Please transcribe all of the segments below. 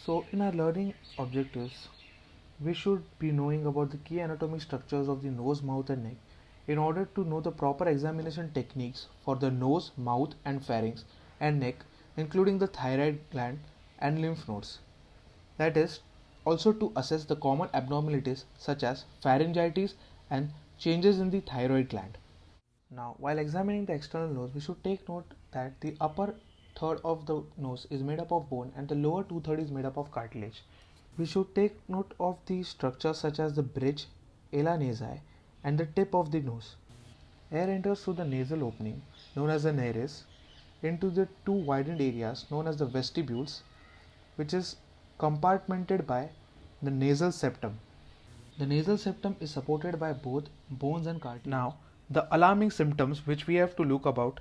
So, in our learning objectives, we should be knowing about the key anatomic structures of the nose, mouth, and neck in order to know the proper examination techniques for the nose, mouth, and pharynx and neck, including the thyroid gland and lymph nodes. That is, also to assess the common abnormalities such as pharyngitis and changes in the thyroid gland. Now, while examining the external nose, we should take note that the upper third of the nose is made up of bone and the lower two-thirds is made up of cartilage. We should take note of the structures such as the bridge, ala nasi, and the tip of the nose. Air enters through the nasal opening, known as the nares, into the two widened areas known as the vestibules, which is compartmented by the nasal septum. The nasal septum is supported by both bones and cartilage. Now, the alarming symptoms which we have to look about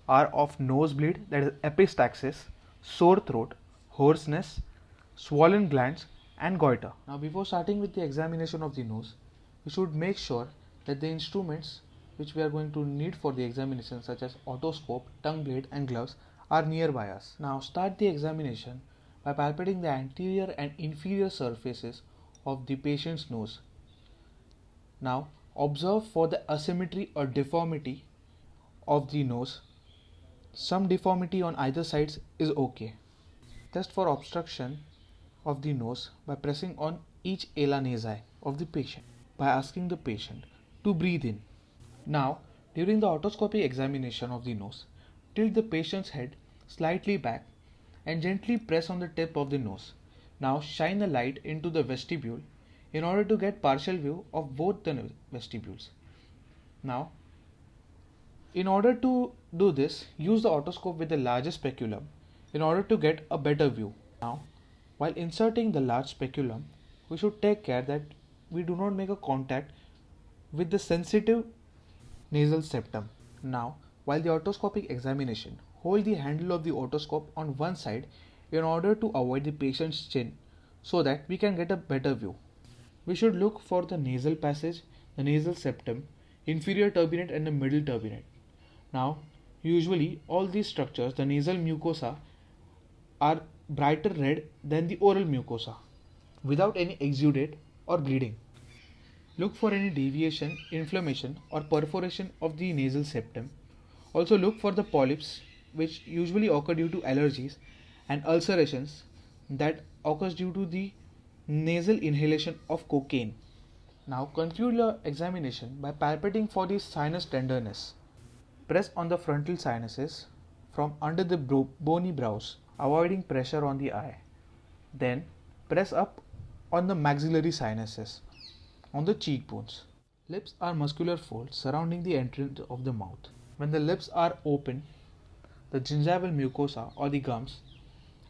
are of nosebleed, that is epistaxis, sore throat, hoarseness, swollen glands, and goiter. Now, before starting with the examination of the nose, we should make sure that the instruments which we are going to need for the examination, such as otoscope, tongue blade, and gloves, are nearby us. Now, start the examination by palpating the anterior and inferior surfaces of the patient's nose. Now, observe for the asymmetry or deformity of the nose. Some deformity on either sides is okay. Test for obstruction of the nose by pressing on each ala nasi of the patient by asking the patient to breathe in. Now, during the otoscopic examination of the nose, tilt the patient's head slightly back and gently press on the tip of the nose. Now, shine the light into the vestibule in order to get partial view of both the vestibules. Now, in order to do this, use the otoscope with the largest speculum in order to get a better view. Now, while inserting the large speculum, we should take care that we do not make a contact with the sensitive nasal septum. Now, while the otoscopic examination, hold the handle of the otoscope on one side in order to avoid the patient's chin so that we can get a better view. We should look for the nasal passage, the nasal septum, inferior turbinate and the middle turbinate. Now, usually all these structures, the nasal mucosa, are brighter red than the oral mucosa without any exudate or bleeding. Look for any deviation, inflammation or perforation of the nasal septum. Also look for the polyps which usually occur due to allergies and ulcerations that occurs due to the nasal inhalation of cocaine. Now conclude your examination by palpating for the sinus tenderness. Press on the frontal sinuses from under the bony brows, avoiding pressure on the eye. Then press up on the maxillary sinuses, on the cheekbones. Lips are muscular folds surrounding the entrance of the mouth. When the lips are open, the gingival mucosa or the gums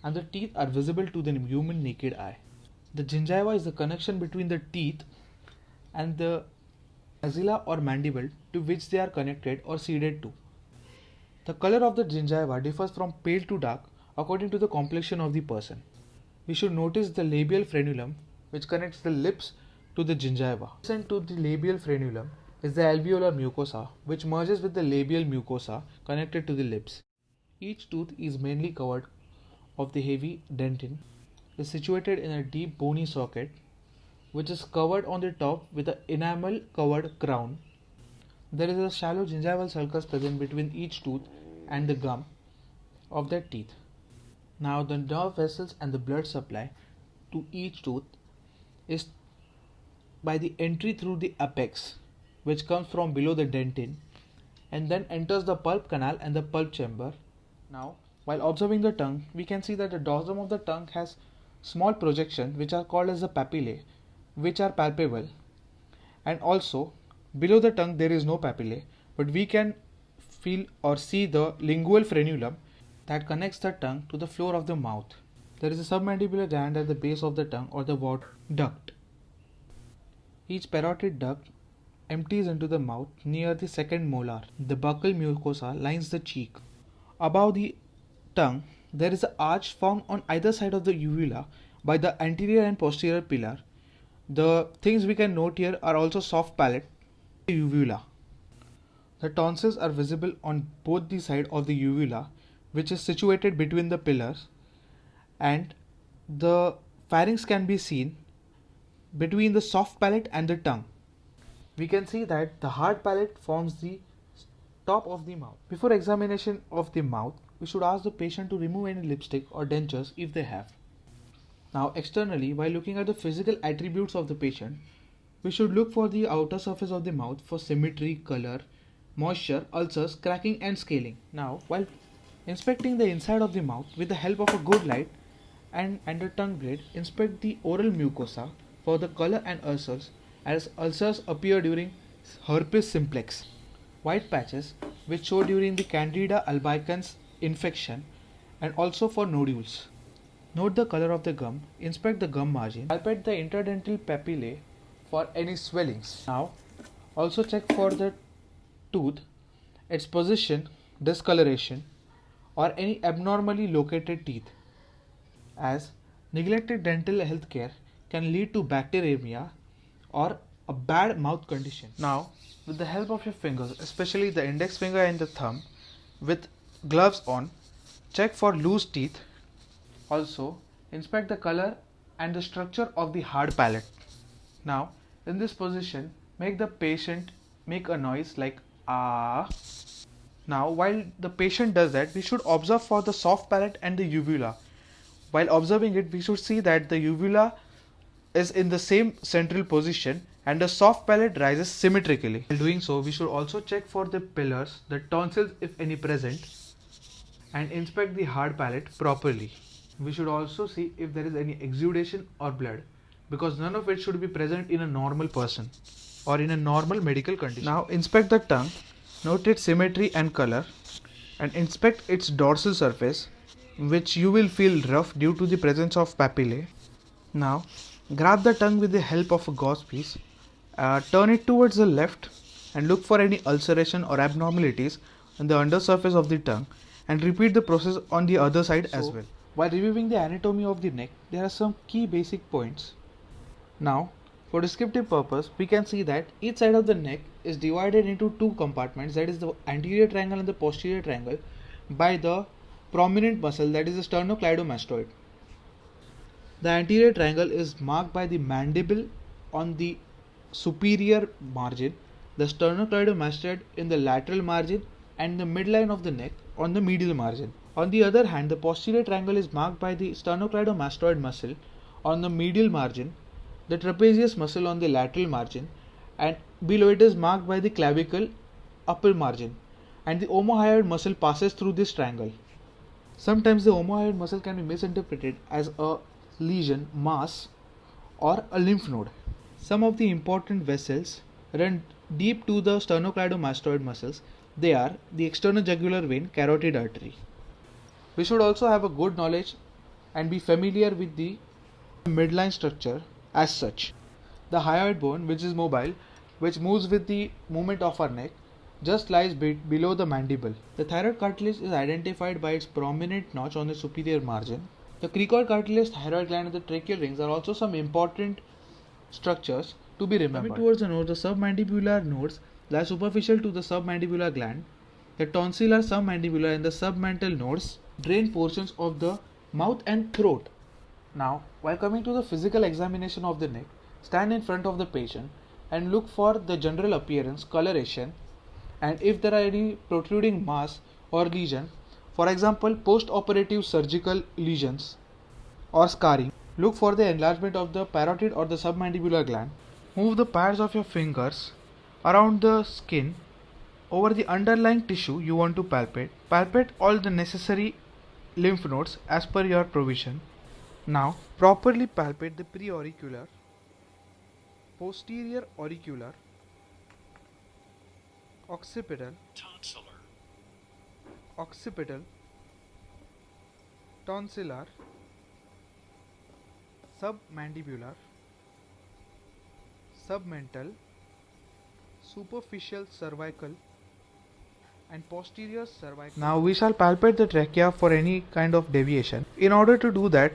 and the teeth are visible to the human naked eye. The gingiva is the connection between the teeth and the maxilla or mandible to which they are connected or seeded to. The color of the gingiva differs from pale to dark according to the complexion of the person. We should notice the labial frenulum which connects the lips to the gingiva. Adjacent to the labial frenulum is the alveolar mucosa which merges with the labial mucosa connected to the lips. Each tooth is mainly covered of the heavy dentin, is situated in a deep bony socket which is covered on the top with an enamel covered crown. There is a shallow gingival sulcus present between each tooth and the gum of their teeth. Now the nerve vessels and the blood supply to each tooth is by the entry through the apex which comes from below the dentin and then enters the pulp canal and the pulp chamber. Now while observing the tongue, we can see that the dorsum of the tongue has small projections which are called as the papillae, which are palpable, and also below the tongue there is no papillae, but we can feel or see the lingual frenulum that connects the tongue to the floor of the mouth. There is a submandibular gland at the base of the tongue or the water duct. Each parotid duct empties into the mouth near the second molar. The buccal mucosa lines the cheek. Above the tongue, there is an arch formed on either side of the uvula by the anterior and posterior pillar. The things we can note here are also soft palate, uvula. The tonsils are visible on both the sides of the uvula, which is situated between the pillars, and the pharynx can be seen between the soft palate and the tongue. We can see that the hard palate forms the top of the mouth. Before examination of the mouth, we should ask the patient to remove any lipstick or dentures if they have. Now externally, while looking at the physical attributes of the patient, we should look for the outer surface of the mouth for symmetry, color, moisture, ulcers, cracking and scaling. Now while inspecting the inside of the mouth with the help of a good light and a tongue blade, inspect the oral mucosa for the color and ulcers, as ulcers appear during herpes simplex. White patches which show during the Candida albicans infection and also for nodules. Note the color of the gum, inspect the gum margin, palpate the interdental papillae for any swellings. Now also check for the tooth, its position, discoloration or any abnormally located teeth, as neglected dental health care can lead to bacteremia or a bad mouth condition. Now, with the help of your fingers, especially the index finger and the thumb, with gloves on, check for loose teeth. Also, inspect the color and the structure of the hard palate. Now, in this position, make the patient make a noise like ah. Now, while the patient does that, we should observe for the soft palate and the uvula. While observing it, we should see that the uvula is in the same central position and the soft palate rises symmetrically. While doing so, we should also check for the pillars, the tonsils if any present, and inspect the hard palate properly. We should also see if there is any exudation or blood, because none of it should be present in a normal person or in a normal medical condition. Now inspect the tongue, note its symmetry and color, and inspect its dorsal surface, which you will feel rough due to the presence of papillae. Now grab the tongue with the help of a gauze piece, turn it towards the left and look for any ulceration or abnormalities on the undersurface of the tongue, and repeat the process on the other side as well. While reviewing the anatomy of the neck, there are some key basic points. Now, for descriptive purpose, we can see that each side of the neck is divided into two compartments, that is the anterior triangle and the posterior triangle, by the prominent muscle, that is the sternocleidomastoid. The anterior triangle is marked by the mandible on the superior margin, the sternocleidomastoid in the lateral margin, and the midline of the neck on the medial margin. On the other hand, the posterior triangle is marked by the sternocleidomastoid muscle on the medial margin, the trapezius muscle on the lateral margin, and below it is marked by the clavicle upper margin, and the omohyoid muscle passes through this triangle. Sometimes the omohyoid muscle can be misinterpreted as a lesion, mass, or a lymph node. Some of the important vessels run deep to the sternocleidomastoid muscles. They are the external jugular vein, carotid artery. We should also have a good knowledge and be familiar with the midline structure as such. The hyoid bone, which is mobile, which moves with the movement of our neck, just lies below the mandible. The thyroid cartilage is identified by its prominent notch on the superior margin. The cricoid cartilage, thyroid gland, and the tracheal rings are also some important structures to be remembered. Coming towards the nose, the submandibular nodes lie superficial to the submandibular gland. The tonsillar, submandibular, and the submental nodes drain portions of the mouth and throat. Now, while coming to the physical examination of the neck, stand in front of the patient and look for the general appearance, coloration, and if there are any protruding mass or lesion, for example post-operative surgical lesions or scarring, look for the enlargement of the parotid or the submandibular gland. Move the pads of your fingers around the skin over the underlying tissue you want to palpate. Palpate all the necessary lymph nodes as per your provision. Now properly palpate the preauricular, posterior auricular, occipital, tonsillar, submandibular, submental, superficial cervical, and posterior cervical. Now we shall palpate the trachea for any kind of deviation. In order to do that,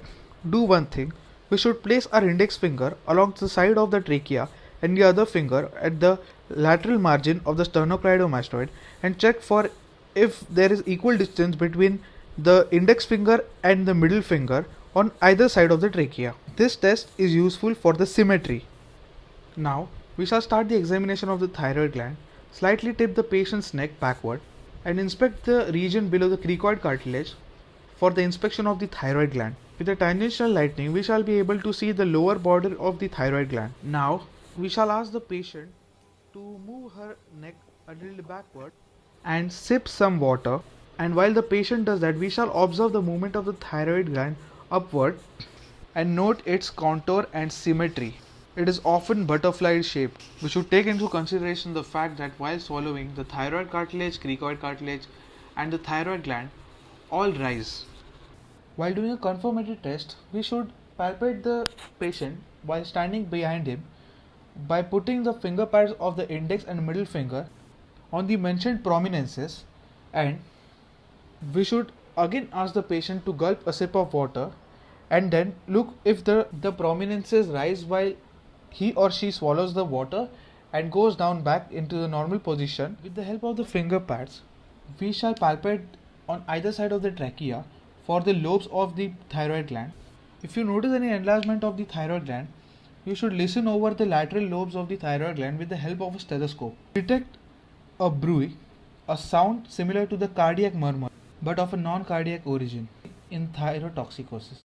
do one thing. We should place our index finger along the side of the trachea and the other finger at the lateral margin of the sternocleidomastoid and check for if there is equal distance between the index finger and the middle finger on either side of the trachea. This test is useful for the symmetry. Now, we shall start the examination of the thyroid gland. Slightly tip the patient's neck backward and inspect the region below the cricoid cartilage for the inspection of the thyroid gland. With the tangential lighting, we shall be able to see the lower border of the thyroid gland. Now, we shall ask the patient to move her neck a little backward and sip some water. And while the patient does that, we shall observe the movement of the thyroid gland upward and note its contour and symmetry. It is often butterfly shaped. We should take into consideration the fact that while swallowing, the thyroid cartilage, cricoid cartilage, and the thyroid gland all rise. While doing a confirmatory test, we should palpate the patient while standing behind him by putting the finger pads of the index and middle finger on the mentioned prominences, and we should again ask the patient to gulp a sip of water and then look if the prominences rise while he or she swallows the water and goes down back into the normal position. With the help of the finger pads, we shall palpate on either side of the trachea for the lobes of the thyroid gland. If you notice any enlargement of the thyroid gland, you should listen over the lateral lobes of the thyroid gland with the help of a stethoscope. Detect a bruit, a sound similar to the cardiac murmur but of a non-cardiac origin in thyrotoxicosis.